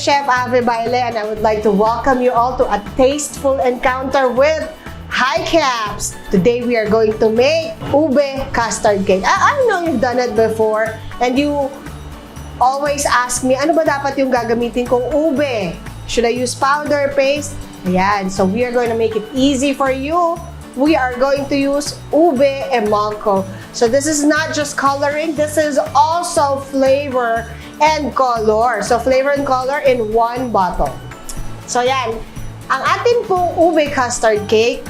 Chef Ave and I would like to welcome you all to a tasteful encounter with HICAPS. Today we are going to make Ube Custard Cake. I know you've done it before and you always ask me, ano ba dapat yung gagamitin kong ube? Should I use powder, paste? Ayan, so we are going to make it easy for you. We are going to use Ube EMULCO. So this is not just coloring, this is also flavor and color. So flavor and color in one bottle. So yan, ang atin pong Ube Custard Cake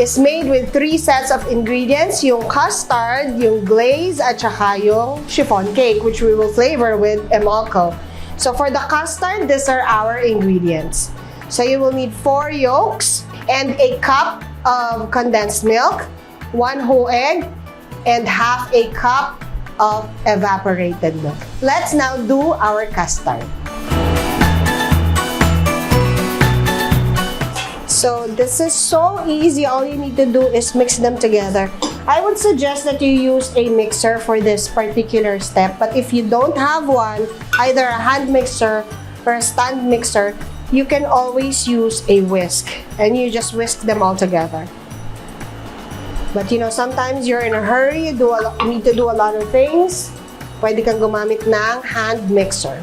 is made with 3 sets of ingredients, yung custard, yung glaze, at saka yung chiffon cake, which we will flavor with EMULCO. So for the custard, these are our ingredients. So you will need 4 yolks and a cup of condensed milk, 1 whole egg, and half a cup of evaporated milk. Let's now do our custard. So this is so easy. All you need to do is mix them together. I would suggest that you use a mixer for this particular step, but if you don't have one, either a hand mixer or a stand mixer, you can always use a whisk and you just whisk them all together. But you know, sometimes you're in a hurry, you need to do a lot of things. Pwede kang gumamit ng hand mixer.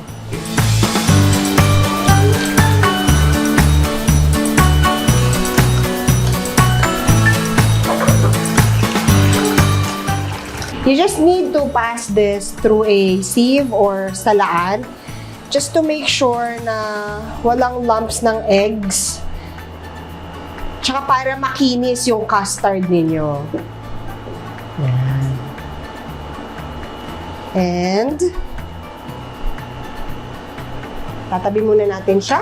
You just need to pass this through a sieve or salaan just to make sure na walang lumps ng eggs. Tsaka para makinis yung custard ninyo. Yan. And tatabi muna natin siya.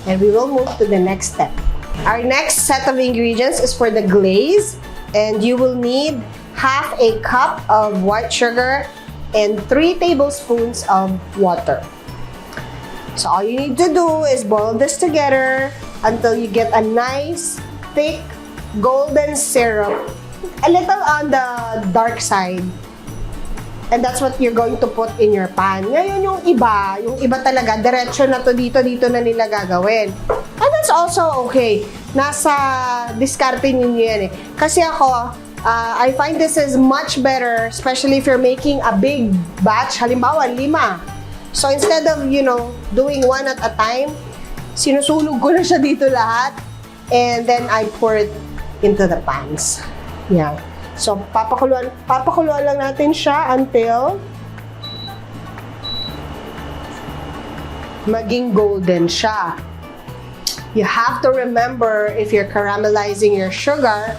And we will move to the next step. Our next set of ingredients is for the glaze. And you will need half a cup of white sugar and 3 tablespoons of water. So all you need to do is boil this together until you get a nice, thick, golden syrup. A little on the dark side. And that's what you're going to put in your pan. Ngayon yung iba talaga, diretso na to dito na nila gagawin. And that's also okay. Nasa diskarte ninyo yan eh. Kasi ako, I find this is much better, especially if you're making a big batch, halimbawa 5. So instead of, you know, doing one at a time, sinusunog ko na siya dito lahat. And then I pour it into the pans. Yeah. So papakuluan lang natin siya until maging golden siya. You have to remember, if you're caramelizing your sugar,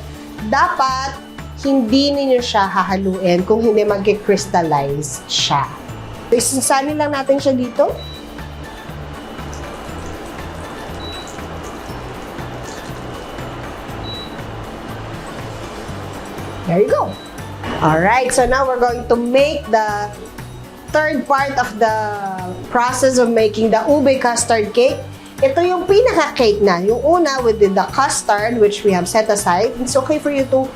dapat hindi ninyo siya hahaluin kung hindi mag-crystallize siya. Isasanin lang natin siya dito. There you go. Alright, so now we're going to make the third part of the process of making the Ube Custard Cake. Ito yung pinaka-cake na. Yung una with the custard, which we have set aside. It's okay for you to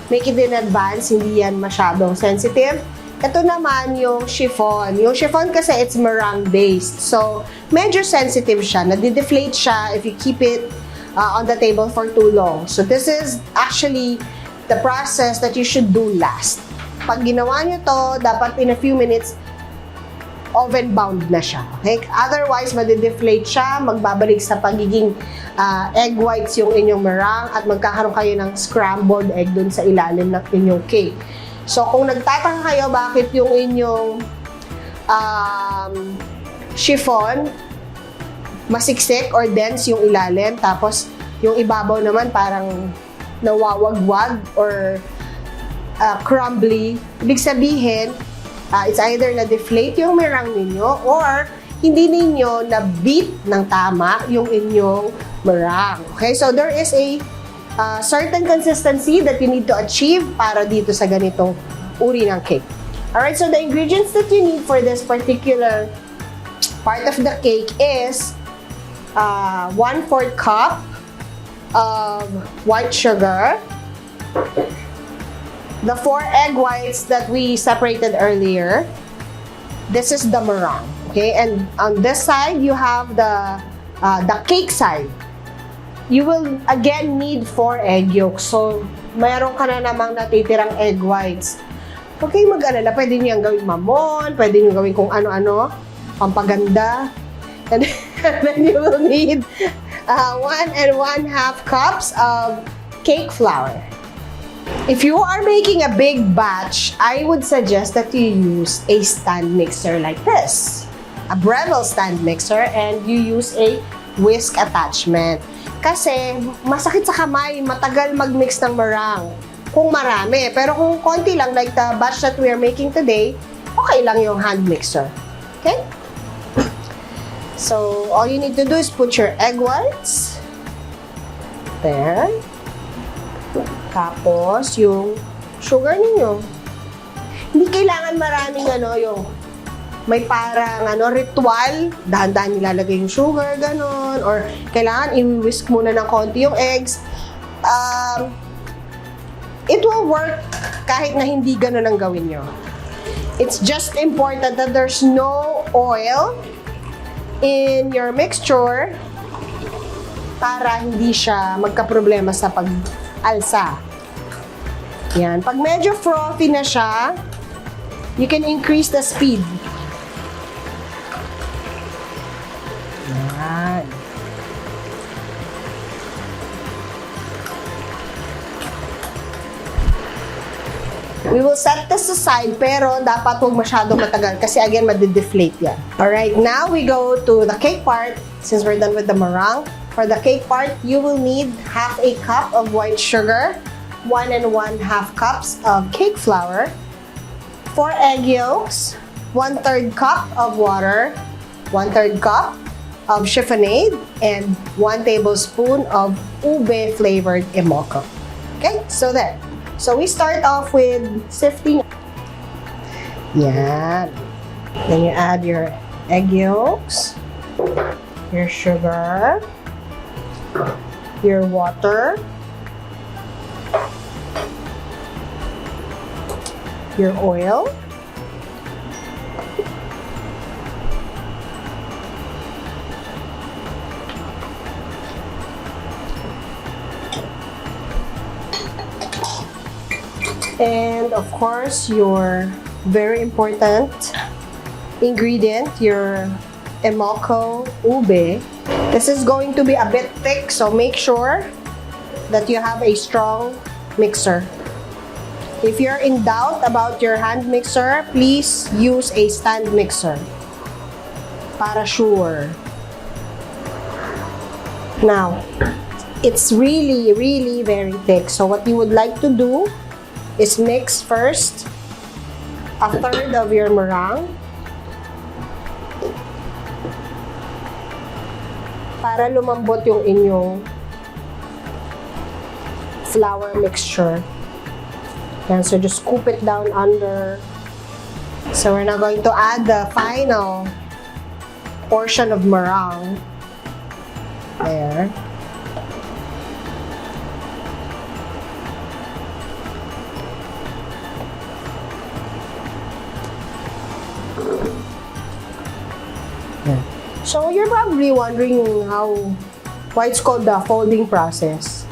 make it in advance. Hindi yan masyadong sensitive. Ito naman yung chiffon. Yung chiffon kasi it's meringue based. So, medyo sensitive siya. Nadi-deflate siya if you keep it on the table for too long. So, this is actually the process that you should do last. Pag ginawa nyo to, dapat in a few minutes, oven bound na siya. Okay? Otherwise, madi-deflate siya, magbabalik sa pagiging egg whites yung inyong meringue at magkakaroon kayo ng scrambled egg dun sa ilalim ng inyong cake. So, kung nagtataka kayo bakit yung inyong chiffon masiksik or dense yung ilalim, tapos yung ibabaw naman parang nawawagwag or crumbly, ibig sabihin, it's either na-deflate yung meringue ninyo or hindi ninyo na-beat ng tama yung inyong meringue. Okay? So, there is a certain consistency that you need to achieve para dito sa ganitong uri ng cake. Alright, so the ingredients that you need for this particular part of the cake is 1/4 cup of white sugar, the 4 egg whites that we separated earlier. This is the meringue. Okay, and on this side, you have the cake side. You will again need 4 egg yolks. So, mayroon ka na namang natitirang egg whites. Huwag kayong mag-alala. Pwede nyo yung gawing mamon, pwede nyo gawing kung ano-ano, pampaganda. And then you will need 1 1/2 cups of cake flour. If you are making a big batch, I would suggest that you use a stand mixer like this. A Breville stand mixer, and you use a whisk attachment. Kasi masakit sa kamay, matagal mag-mix ng meringue kung marami. Pero kung konti lang, like the batch that we are making today, okay lang yung hand mixer. Okay? So, all you need to do is put your egg whites. There. Tapos, yung sugar ninyo. Hindi kailangan maraming yung may parang ritual, dahan-dahan nilalagay yung sugar, ganon. Or kailangan i-whisk muna ng konti yung eggs. It will work kahit na hindi ganon ang gawin nyo. It's just important that there's no oil in your mixture para hindi siya magka-problema sa pag-alsa. Yan. Pag medyo frothy na siya, you can increase the speed. Yan. We will set this aside, pero dapat huwag masyadong matagal kasi again, madi-deflate yan. Alright, now we go to the cake part. Since we're done with the meringue, for the cake part, you will need 1/2 cup of white sugar, 1 1/2 cups of cake flour, 4 egg yolks, 1/3 cup of water, 1/3 cup of chiffonade, and 1 tablespoon of ube flavored EMULCO. Okay, so there. So we start off with sifting. Yan. Then you add your egg yolks, your sugar, your water, your oil, and of course your very important ingredient, your EMULCO ube. This is going to be a bit thick, so make sure that you have a strong mixer. If you're in doubt about your hand mixer, please use a stand mixer para sure. Now, it's really, really very thick. So what you would like to do is mix first 1/3 of your meringue para lumambot yung inyong flour mixture. Yan, so just scoop it down under. So we're now going to add the final portion of meringue. There. So you're probably wondering why it's called the folding process.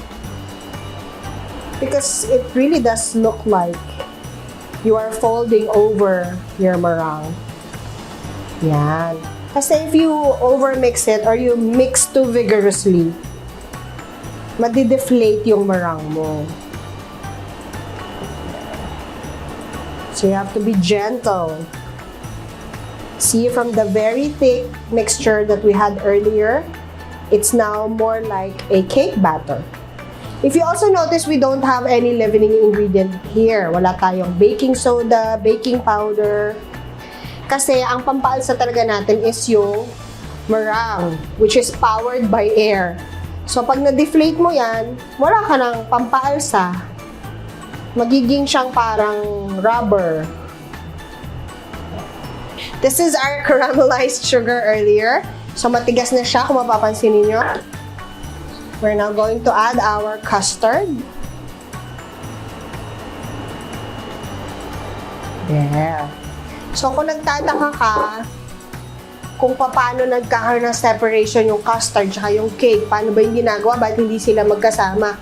Because it really does look like you are folding over your meringue. Yan. Kasi if you overmix it or you mix too vigorously, madi-deflate yung meringue mo. So you have to be gentle. See, from the very thick mixture that we had earlier, it's now more like a cake batter. If you also notice, we don't have any leavening ingredient here. Wala tayong baking soda, baking powder. Kasi ang pampaalsa talaga natin is yung meringue, which is powered by air. So pag na-deflate mo yan, wala ka ng pampaalsa. Magiging siyang parang rubber. This is our caramelized sugar earlier. So, matigas na siya kung mapapansin niyo. We're now going to add our custard. There. So, kung nagtataka ka, kung paano nagkakaroon ng separation yung custard tsaka yung cake. Paano ba yung ginagawa? Ba't hindi sila magkasama?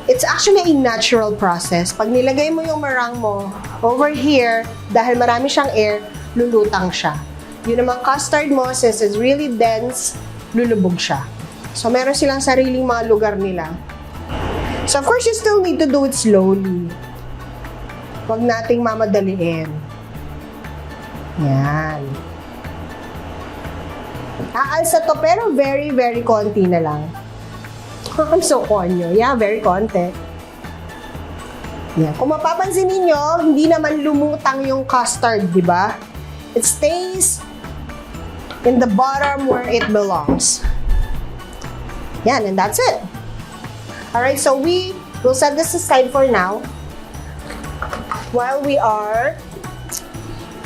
It's actually a natural process. Pag nilagay mo yung meringue mo over here, dahil marami siyang air, lulutang siya. Yun namang custard mo, since it's really dense, lulubog siya. So, meron silang sariling mga lugar nila. So, of course, you still need to do it slowly. Huwag nating mamadaliin. Yan. Aalsa to, pero very, very konti na lang. I'm so konyo. Yeah, very konti. Yeah. Kung mapapansin ninyo, hindi naman lumutang yung custard, di ba? It stays in the bottom where it belongs. Yan, and that's it. Alright, so we will set this aside for now while we are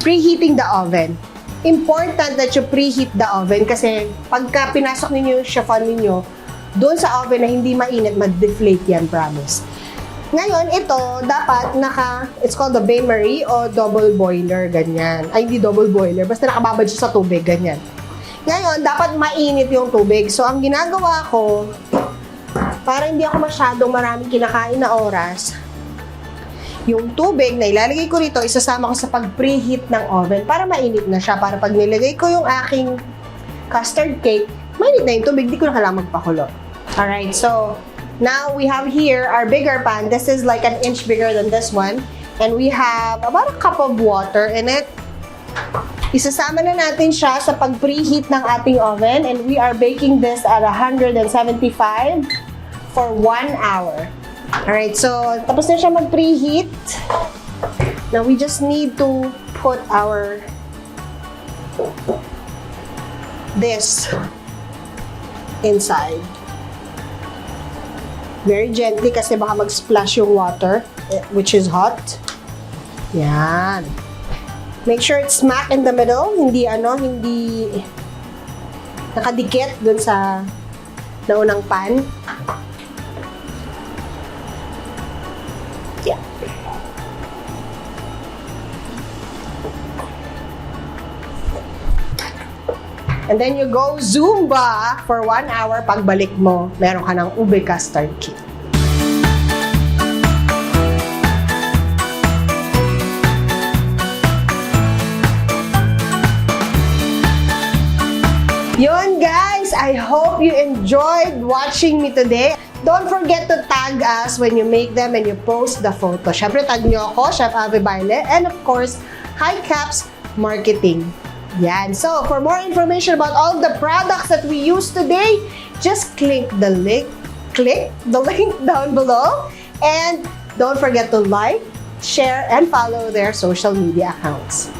preheating the oven. Important that you preheat the oven kasi pagka pinasok ninyo yung chiffon ninyo, doon sa oven na hindi mainit, mag-deflate yan, promise. Ngayon, ito, dapat it's called the bain-marie o double boiler, ganyan. Ay, hindi double boiler, basta nakababad siya sa tubig, ganyan. Ngayon, dapat mainit yung tubig. So, ang ginagawa ko, para hindi ako masyadong maraming kinakain na oras, yung tubig na ilalagay ko rito, isasama ko sa pag-preheat ng oven para mainit na siya. Para pag nilagay ko yung aking custard cake, mainit na yung tubig, di ko na kailangan magpakulo. Alright, so now we have here our bigger pan. This is like an inch bigger than this one. And we have about a cup of water in it. Isasama na natin siya sa pag-preheat ng ating oven. And we are baking this at 175 for 1 hour. Alright, so tapos na siya mag-preheat. Now we just need to put this inside. Very gently kasi baka mag-splash yung water, which is hot. Yan. Make sure it's smack in the middle, hindi nakadikit dun sa naunang pan. Yeah. And then you go Zumba for 1 hour. Pagbalik mo, meron ka ng Ube Custard Cake. Yun guys, I hope you enjoyed watching me today. Don't forget to tag us when you make them and you post the photo. Syempre, tag nyo ako, Chef Ave, and of course, HICAPS Marketing. Yan. So, for more information about all the products that we use today, just click the link down below. And don't forget to like, share, and follow their social media accounts.